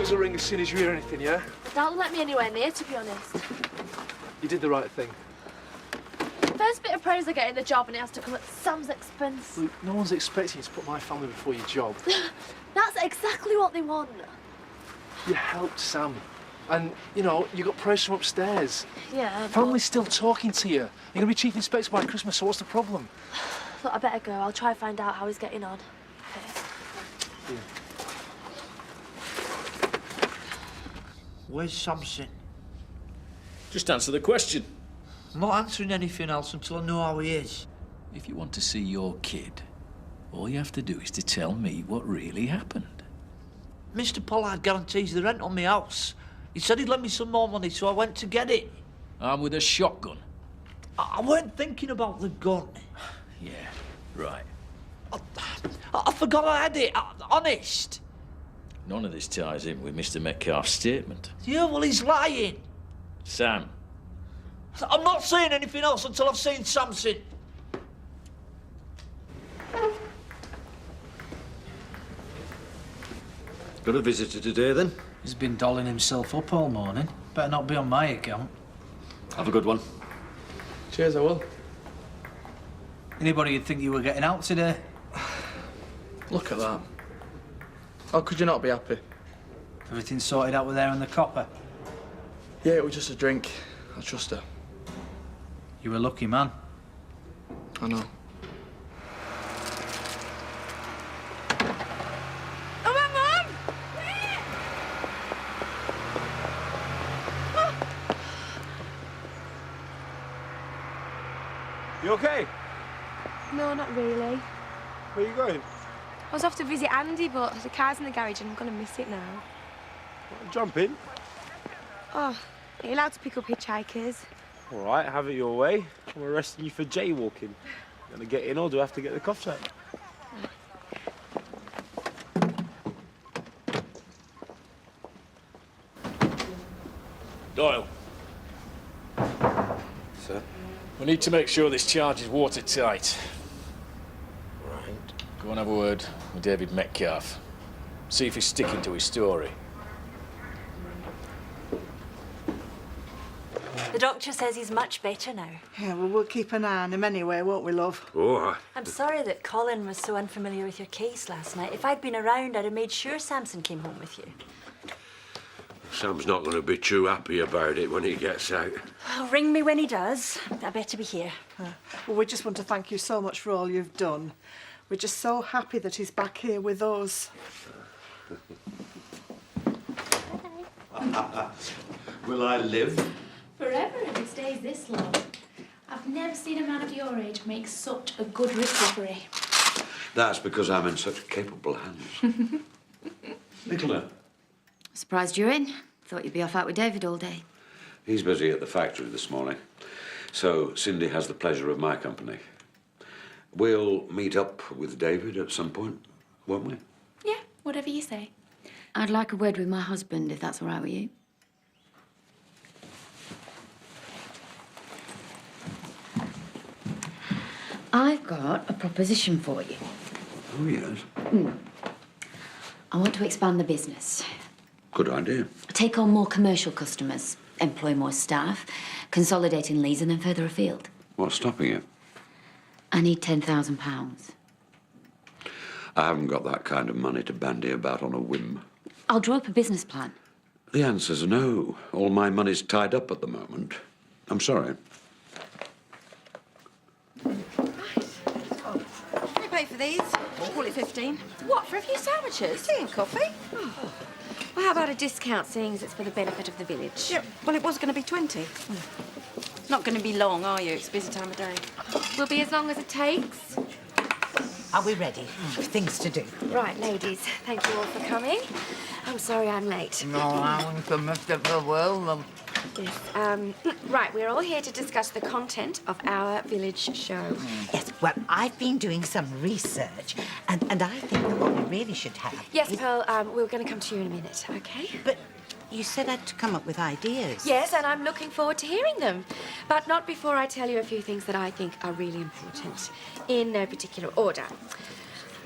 give us a ring as soon as you hear anything, yeah? Don't let me anywhere near, to be honest. You did the right thing. First bit of praise I get in the job, and it has to come at Sam's expense. Luke, no one's expecting you to put my family before your job. That's exactly what they want. You helped Sam. And, you know, you got praise from upstairs. Yeah, Family's still talking to you. You're going to be chief inspector by Christmas, so what's the problem? Look, I better go. I'll try and find out how he's getting on. Okay. Yeah. Where's Samson? Just answer the question. I'm not answering anything else until I know how he is. If you want to see your kid, all you have to do is to tell me what really happened. Mr. Pollard guarantees the rent on my house. He said he'd lend me some more money, so I went to get it. Armed with a shotgun. I weren't thinking about the gun. Yeah, right. I forgot I had it, honest. None of this ties in with Mr. Metcalfe's statement. Yeah, well, he's lying. Sam. I'm not saying anything else until I've seen Samson. Got a visitor today, then? He's been dolling himself up all morning. Better not be on my account. Have a good one. Cheers, I will. Anybody would think you were getting out today. Look at that. How could you not be happy? Everything sorted out with her and the copper. Yeah, it was just a drink. I trust her. You were a lucky man. I know. Oh, my mum! You okay? No, not really. Where are you going? I was off to visit Andy, but the car's in the garage and I'm going to miss it now. Jump in. Oh, are you allowed to pick up hitchhikers? All right, have it your way. I'm arresting you for jaywalking. Gonna get in, or do I have to get the cuffs out? Doyle. Sir? We need to make sure this charge is watertight. Right. Go and have a word with David Metcalfe. See if he's sticking to his story. The doctor says he's much better now. Yeah, well, we'll keep an eye on him anyway, won't we, love? Oh, I'm sorry that Colin was so unfamiliar with your case last night. If I'd been around, I'd have made sure Samson came home with you. Sam's not going to be too happy about it when he gets out. Oh, ring me when he does. I better be here. Well, we just want to thank you so much for all you've done. We're just so happy that he's back here with us. Will I live? Forever if he stays this long. I've never seen a man of your age make such a good recovery. That's because I'm in such capable hands. Nicola. Surprised you're in. Thought you'd be off out with David all day. He's busy at the factory this morning, so Cindy has the pleasure of my company. We'll meet up with David at some point, won't we? Yeah, whatever you say. I'd like a word with my husband, if that's all right with you. I've got a proposition for you. Oh, yes. I want to expand the business. Good idea. Take on more commercial customers, employ more staff, consolidate in Leeds and then further afield. What's stopping you? I need £10,000. I haven't got that kind of money to bandy about on a whim. I'll draw up a business plan. The answer's no. All my money's tied up at the moment. I'm sorry. Can you pay for these? Call it 15. What, for a few sandwiches? Tea and coffee? Oh. Well, how about a discount, seeing as it's for the benefit of the village? Yeah, well, it was going to be 20. Not going to be long, are you? It's a busy time of day. Will be as long as it takes. Are we ready? Things to do. Right, ladies, thank you all for coming. I'm sorry I'm late. No, I want to miss the world. Yes, right, we're all here to discuss the content of our village show. Yes, well, I've been doing some research, and I think that what we really should have... Yes, Pearl, we're going to come to you in a minute, OK? But you said I had to come up with ideas. Yes, and I'm looking forward to hearing them. But not before I tell you a few things that I think are really important, in no particular order.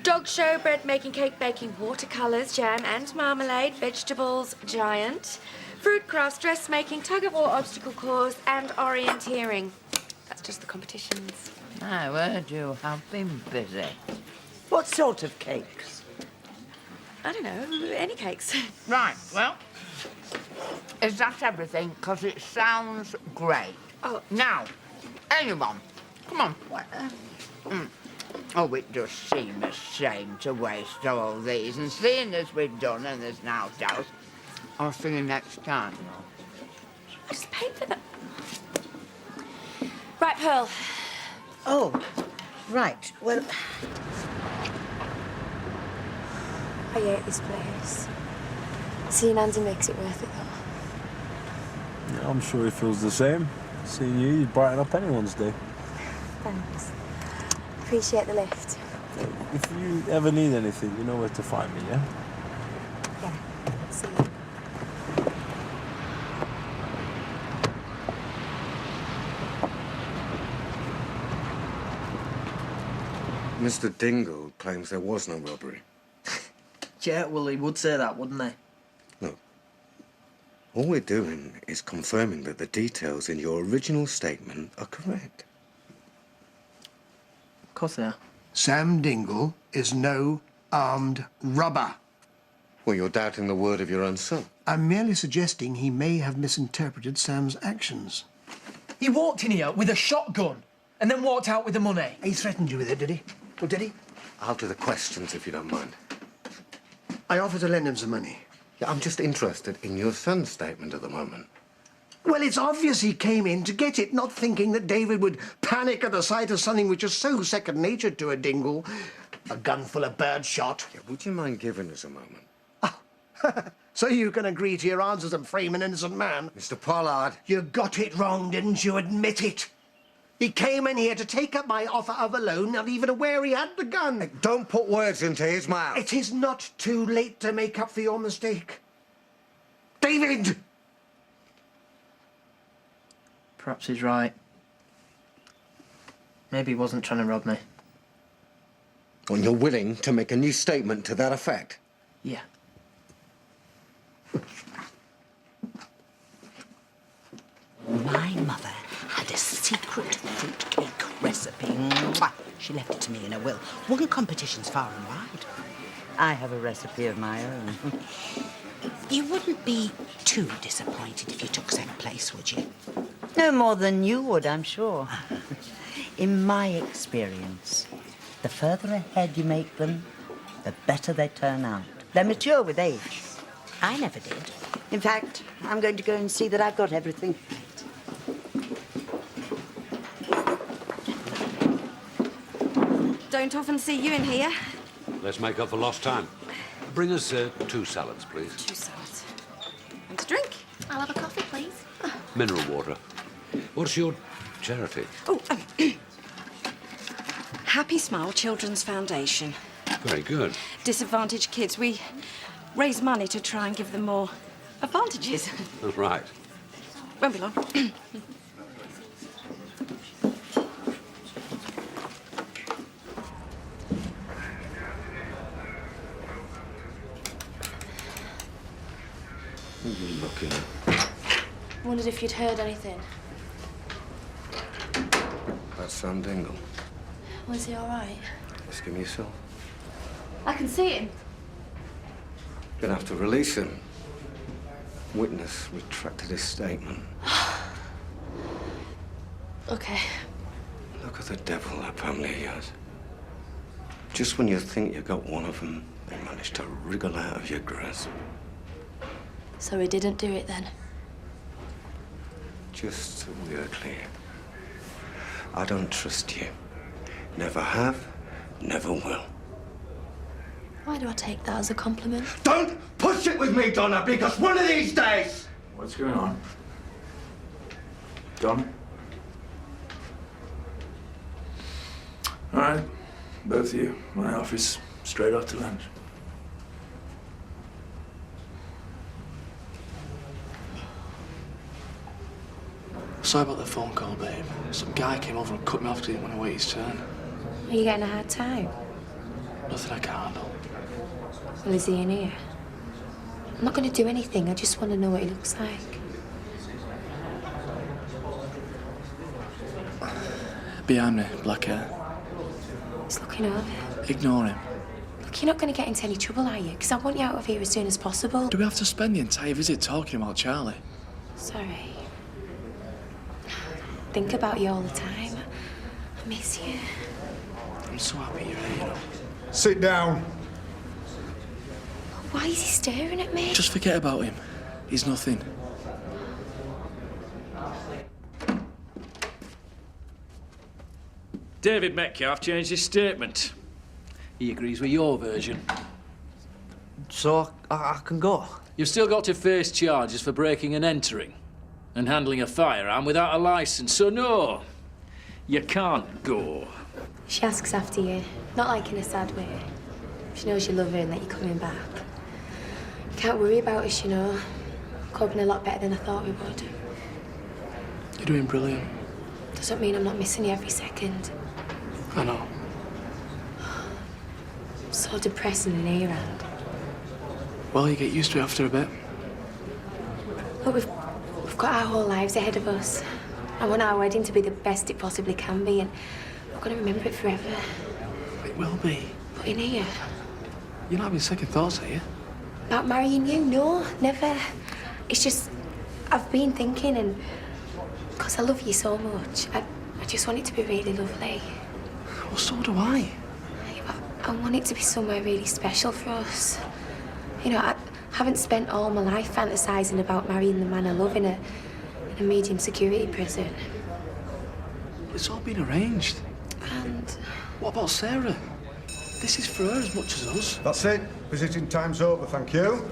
Dog show, bread making, cake baking, watercolours, jam and marmalade, vegetables, giant, fruit crafts, dressmaking, tug-of-war obstacle course and orienteering. That's just the competitions. I heard you have been busy. What sort of cakes? I don't know, any cakes. Right, well, is that everything? Because it sounds great. Oh. Now, anyone, come on. Oh, it does seem a shame to waste all these. And seeing as we've done and there's now doubt, I'll see you next time. I just paid for them. Right, Pearl. Oh, right. Well, I hate this place. Seeing Andy makes it worth it, though. Yeah, I'm sure he feels the same. Seeing you'd brighten up anyone's day. Thanks. Appreciate the lift. If you ever need anything, you know where to find me, yeah? Yeah, see you. Mr. Dingle claims there was no robbery. Yeah, well, he would say that, wouldn't he? Look, all we're doing is confirming that the details in your original statement are correct. Of course they are. Sam Dingle is no armed robber. Well, you're doubting the word of your own son. I'm merely suggesting he may have misinterpreted Sam's actions. He walked in here with a shotgun and then walked out with the money. He threatened you with it, did he? Or did he? I'll do the questions if you don't mind. I offered to lend him some money. Yeah, I'm just interested in your son's statement at the moment. Well, it's obvious he came in to get it, not thinking that David would panic at the sight of something which is so second nature to a Dingle. A gun full of birdshot. Yeah, would you mind giving us a moment? So you can agree to your answers and frame an innocent man? Mr. Pollard. You got it wrong, didn't you? Admit it. He came in here to take up my offer of a loan, not even aware he had the gun. Hey, don't put words into his mouth. It is not too late to make up for your mistake. David! Perhaps he's right. Maybe he wasn't trying to rob me. And you're willing to make a new statement to that effect? Yeah. my mother had a secret fruitcake recipe. Mwah! She left it to me in a will. Won competitions far and wide. I have a recipe of my own. You wouldn't be too disappointed if you took second place, would you? No more than you would, I'm sure. In my experience, the further ahead you make them, the better they turn out. They're mature with age. I never did. In fact, I'm going to go and see that I've got everything. Don't often see you in here. Let's make up for lost time. Bring us 2 salads, please. 2 salads. And a drink. I'll have a coffee, please. Mineral water. What's your charity? Oh, Happy Smile Children's Foundation. Very good. Disadvantaged kids. We raise money to try and give them more advantages. Right. Won't be long. What are you looking at? Wondered if you'd heard anything. That's Sam Dingle. Was he all right? Ask him yourself. I can see him. Gonna have to release him. Witness retracted his statement. Okay. Look at the devil that family has. Just when you think you got one of them, they manage to wriggle out of your grasp. So he didn't do it then? Just so we're clear. I don't trust you. Never have, never will. Why do I take that as a compliment? Don't push it with me, Donna, because one of these days... What's going on? Done? All right, both of you. My office, straight after lunch. Sorry about the phone call, babe. Some guy came over and cut me off because he didn't want to wait his turn. Are you getting a hard time? Nothing I can't handle. Well, is he in here? I'm not going to do anything. I just want to know what he looks like. Behind me, black hair. He's looking over. Ignore him. Look, you're not going to get into any trouble, are you? Because I want you out of here as soon as possible. Do we have to spend the entire visit talking about Charlie? Sorry. Think about you all the time. I miss you. I'm so happy you're here, you know. Sit down. Why is he staring at me? Just forget about him. He's nothing. David Metcalf changed his statement. He agrees with your version. So I can go? You've still got to face charges for breaking and entering and handling a firearm without a licence, so no, you can't go. She asks after you, not like in a sad way. She knows you love her and that you're coming back. Can't worry about us, you know. Coping a lot better than I thought we would. You're doing brilliant. Doesn't mean I'm not missing you every second. I know. So depressing in here, and Well, you get used to it after a bit. look, we've got our whole lives ahead of us. I want our wedding to be the best it possibly can be, and we're going to remember it forever. It will be. But in here, You're not having second thoughts, are you? about marrying you? No, never. It's just, I've been thinking, and because I love you so much, I just want it to be really lovely. Well, so do I. I want it to be somewhere really special for us. You know, I haven't spent all my life fantasising about marrying the man I love in a medium security prison. It's all been arranged. And what about Sarah? This is for her as much as us. That's it. Visiting time's over, thank you.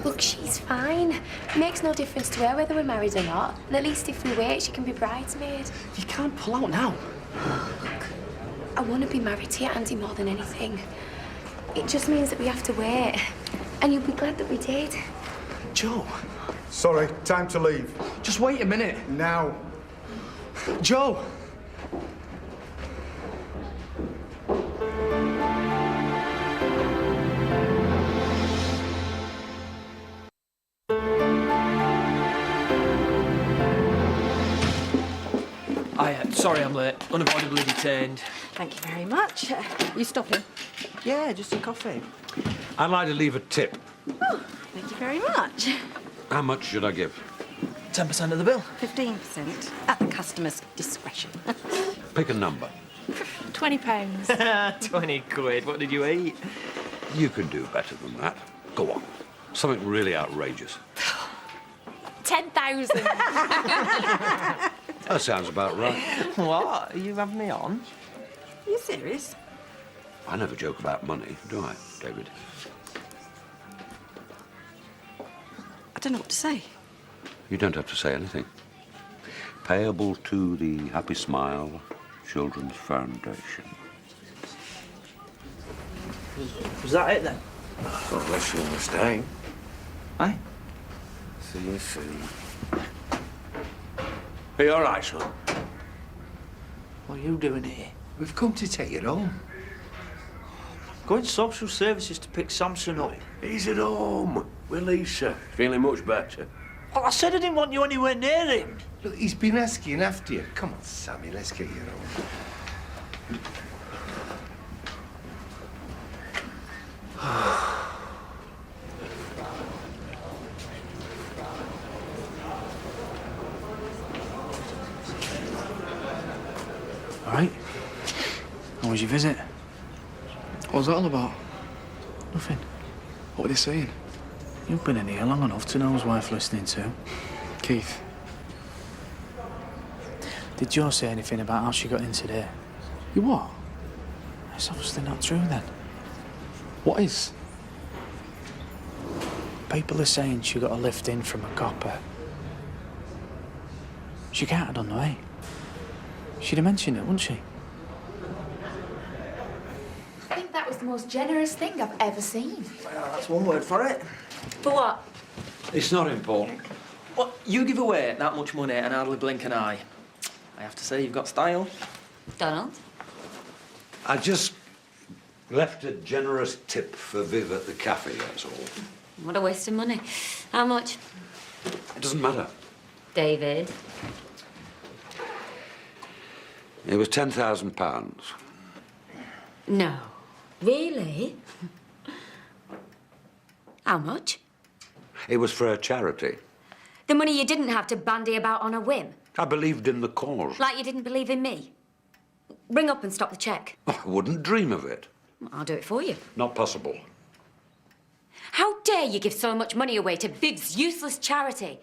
Look, she's fine. It makes no difference to her whether we're married or not. And at least if we wait, she can be bridesmaid. You can't pull out now. Look, I want to be married to you, Andy, more than anything. It just means that we have to wait. And you'll be glad that we did. Joe. Sorry, time to leave. Just wait a minute. Now. Joe. Sorry I'm late. Unavoidably detained. Thank you very much. You stopping? Yeah, just a coffee. I'd like to leave a tip. Oh, thank you very much. How much should I give? 10% of the bill. 15% at the customer's discretion. Pick a number. £20. 20 quid. What did you eat? You can do better than that. Go on. Something really outrageous. 10,000. That sounds about right. What? Are you having me on? Are you serious? I never joke about money, do I, David? I don't know what to say. You don't have to say anything. Payable to the Happy Smile Children's Foundation. Was that it then? Unless you're staying. Aye. See you soon. Are you all right, son? What are you doing here? We've come to take you home. Going to social services to pick Samson up. He's at home with Lisa, feeling much better. Well, I said I didn't want you anywhere near him. Look, he's been asking after you. Come on, Sammy, let's get you home. All right. How was your visit? What was that all about? Nothing. What were they saying? You've been in here long enough to know who's worth listening to. Keith. Did Jo say anything about how she got in today? You what? It's obviously not true then. What is? People are saying she got a lift in from a copper. She can't have done, no, eh? She'd have mentioned it, wouldn't she? I think that was the most generous thing I've ever seen. Well, that's one word for it. For what? It's not important. Well, you give away that much money and hardly blink an eye. I have to say, you've got style. Donald? I just Left a generous tip for Viv at the cafe, that's all. What a waste of money. How much? It doesn't matter. David. It was £10,000. No. Really? How much? It was for a charity. The money you didn't have to bandy about on a whim. I believed in the cause. Like you didn't believe in me. Ring up and stop the cheque. I wouldn't dream of it. I'll do it for you. Not possible. How dare you give so much money away to Viv's useless charity?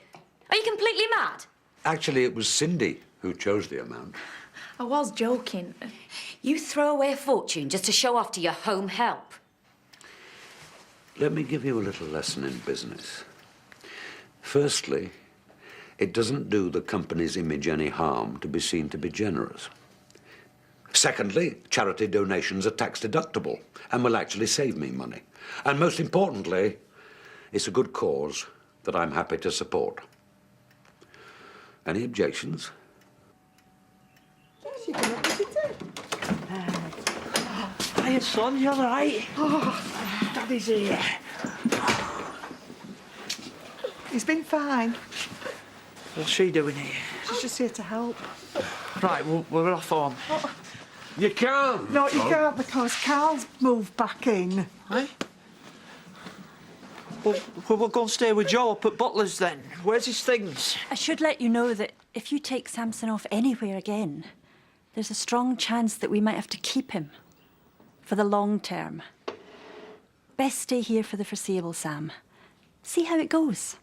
Are you completely mad? Actually, it was Cindy who chose the amount. I was joking. You throw away a fortune just to show off to your home help. Let me give you a little lesson in business. Firstly, it doesn't do the company's image any harm to be seen to be generous. Secondly, charity donations are tax deductible and will actually save me money. And most importantly, it's a good cause that I'm happy to support. Any objections? Hiya, son, you all right? Oh, Daddy's here. He's been fine. What's she doing here? She's just here to help. Right, we're off on. You can't. No, you can't because Carl's moved back in. Eh? Well, we'll go and stay with Joe up at Butler's then. Where's his things? I should let you know that if you take Samson off anywhere again, there's a strong chance that we might have to keep him for the long term. Best stay here for the foreseeable, Sam. See how it goes.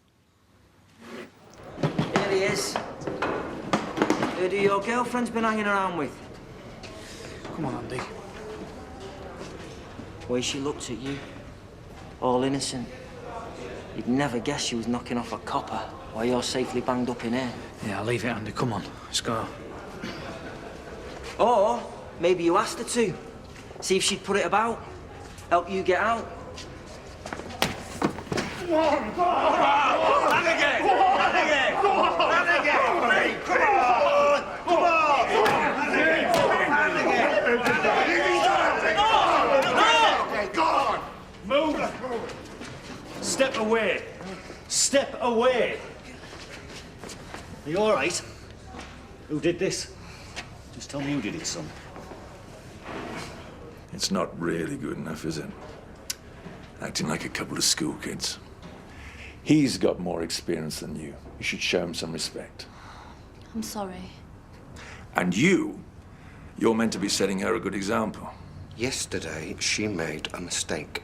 Here he is. Who do your girlfriend's been hanging around with? Come on, Andy. Way she looked at you, all innocent. You'd never guess she was knocking off a copper while you're safely banged up in here. Yeah, I'll leave it, Andy. Come on, let's go. Or maybe you asked her to. See if she'd put it about. Help you get out. Come on! Come on! And again! And again! Come on! And again! Come on! Come on! And again! Go on! Move! Step away. Step away. Are you all right? Who did this? Just tell me who did it, son. It's not really good enough, is it? Acting like a couple of school kids. He's got more experience than you. You should show him some respect. I'm sorry. And you're meant to be setting her a good example. Yesterday, she made a mistake.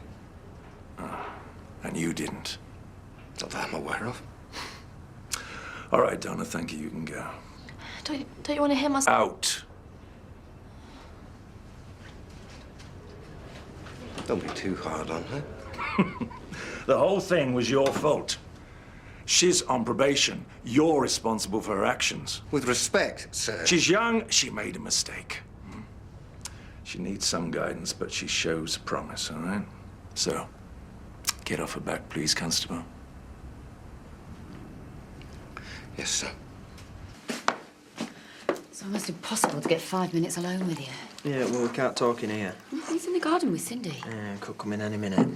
And you didn't. Not that I'm aware of. All right, Donna, thank you. You can go. Don't you want to hear my... Out. Don't be too hard on her. The whole thing was your fault. She's on probation. You're responsible for her actions. With respect, sir. She's young. She made a mistake. She needs some guidance, but she shows promise, all right? So, get off her back, please, Constable. Yes, sir. It's almost impossible to get 5 minutes alone with you. Yeah, well, we can't talk in here. He's in the garden with Cindy. Yeah, could come in any minute.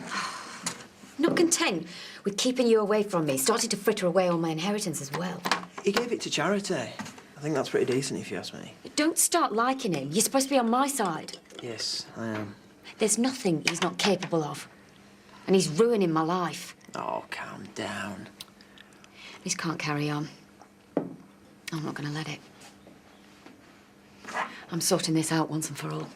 Not content with keeping you away from me, started to fritter away all my inheritance as well. He gave it to charity. I think that's pretty decent, if you ask me. Don't start liking him. You're supposed to be on my side. Yes, I am. There's nothing he's not capable of. And he's ruining my life. Oh, calm down. This can't carry on. I'm not going to let it. I'm sorting this out once and for all.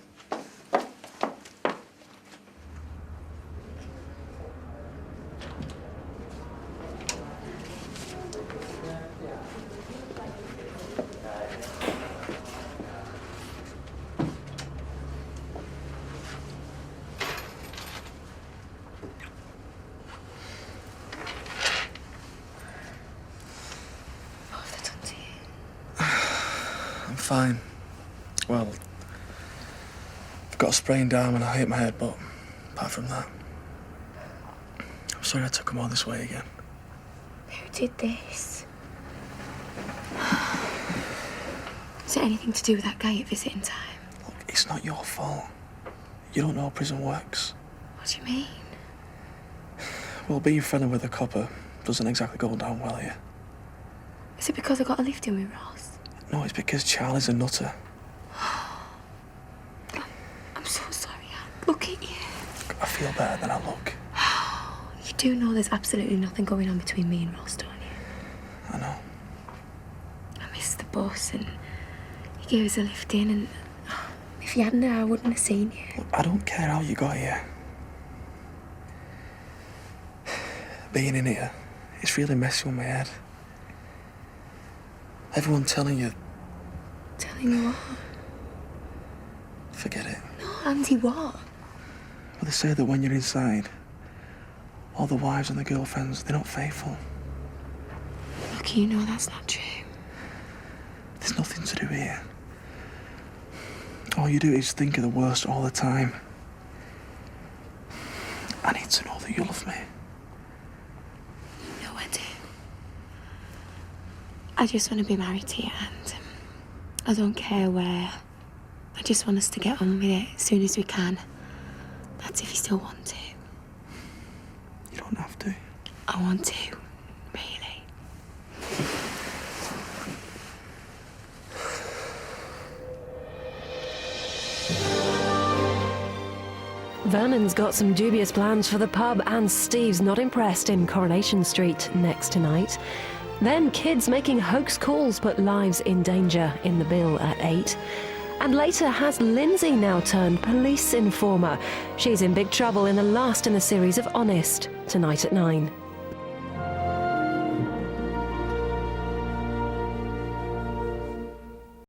I'm fine. Well, I've got a sprained arm and I hit my head, but apart from that, I'm sorry I took him all this way again. Who did this? Is it anything to do with that guy at visiting time? Look, it's not your fault. You don't know how prison works. What do you mean? Well, being friendly with a copper doesn't exactly go down well here. Is it because I got a lift in with Ross? No, it's because Charlie's a nutter. I'm so sorry, Anne. Look at you. I feel better than I look. You do know there's absolutely nothing going on between me and Ross, don't you? I know. I missed the bus and he gave us a lift in and if you hadn't, I wouldn't have seen you. Look, I don't care how you got here. Being in here, it's really messing with my head. Everyone telling you... Telling you what? Forget it. No, Andy, what? Well, they say that when you're inside, all the wives and the girlfriends, they're not faithful. Look, you know that's not true. There's nothing to do here. All you do is think of the worst all the time. I need to know that you love me. No, I do. I just want to be married to you, and I don't care where. I just want us to get on with it as soon as we can. That's if you still want to. You don't have to. I want to, really. Vernon's got some dubious plans for the pub, and Steve's not impressed in Coronation Street next tonight. Then kids making hoax calls put lives in danger in the bill at 8. And later, has Lindsay now turned police informer? She's in big trouble in the last in the series of Honest, tonight at 9.